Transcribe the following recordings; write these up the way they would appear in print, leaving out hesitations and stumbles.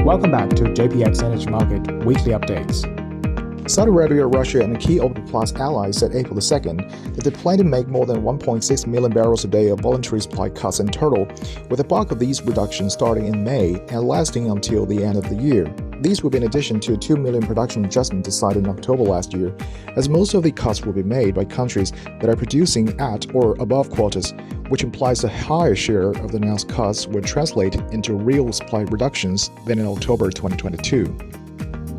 Welcome back to JPX Energy Market Weekly Updates. Saudi Arabia, Russia, and key OPEC Plus allies said April 2nd that they plan to make more than 1.6 million barrels a day of voluntary supply cuts in total, with the bulk of these reductions starting in May and lasting until the end of the year. These will be in addition to a 2 million production adjustment decided in October last year, as most of the cuts will be made by countries that are producing at or above quotas, which implies a higher share of the announced cuts will translate into real supply reductions than in October 2022.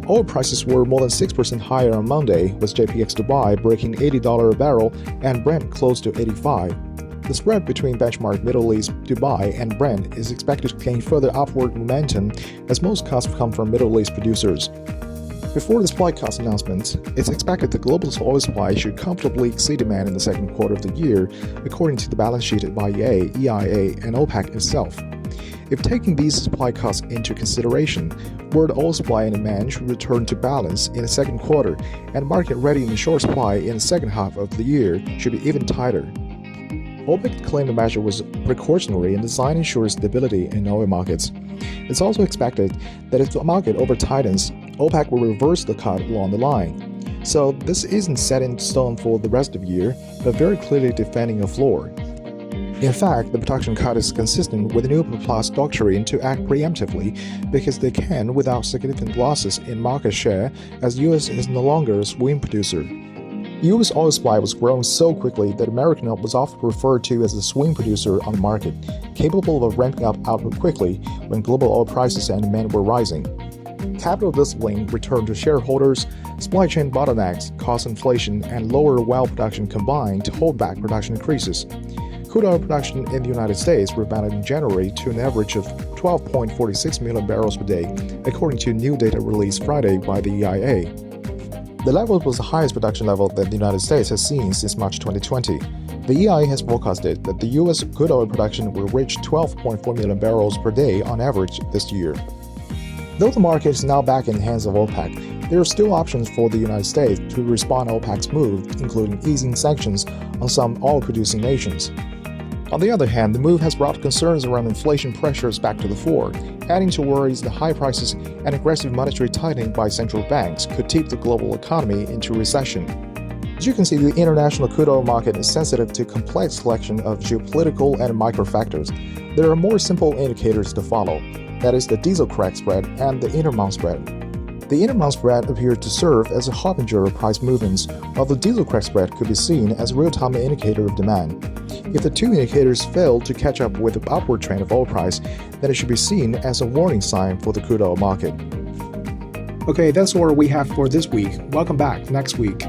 Oil prices were more than 6% higher on Monday, with JPX Dubai breaking $80 a barrel and Brent close to $85. The spread between benchmark Middle East Dubai and Brent is expected to gain further upward momentum as most cuts come from Middle East producers. Before the supply cuts announcement, it's expected that global oil supply should comfortably exceed demand in the second quarter of the year, according to the balance sheet by EIA, and OPEC itself. If taking these supply cuts into consideration, world oil supply and demand should return to balance in the second quarter, and market-ready and short supply in the second half of the year should be even tighter. OPEC claimed the measure was precautionary and designed to ensure stability in oil markets. It's also expected that if the market over-tightens, OPEC will reverse the cut along the line. So this isn't set in stone for the rest of the year, but very clearly defending a floor. In fact, the production cut is consistent with the new OPEC Plus doctrine to act preemptively because they can without significant losses in market share, as the U.S. is no longer a swing producer. U.S. oil supply was growing so quickly that American oil was often referred to as a swing producer on the market, capable of ramping up output quickly when global oil prices and demand were rising. Capital discipline returned to shareholders, supply chain bottlenecks, cost inflation, and lower well production combined to hold back production increases. Crude oil production in the United States rebounded in January to an average of 12.46 million barrels per day, according to new data released Friday by the EIA. The level was the highest production level that the United States has seen since March 2020. The EIA has forecasted that the U.S. crude oil production will reach 12.4 million barrels per day on average this year. Though the market is now back in the hands of OPEC, there are still options for the United States to respond to OPEC's move, including easing sanctions on some oil-producing nations. On the other hand, the move has brought concerns around inflation pressures back to the fore, adding to worries that high prices and aggressive monetary tightening by central banks could tip the global economy into recession. As you can see, the international crude oil market is sensitive to a complex selection of geopolitical and micro factors. There are more simple indicators to follow, that is the diesel crack spread and the intermonth spread. The intermonth spread appears to serve as a harbinger of price movements, while the diesel crack spread could be seen as a real-time indicator of demand. If the two indicators fail to catch up with the upward trend of oil price, then it should be seen as a warning sign for the crude oil market. Okay, that's all we have for this week. Welcome back next week.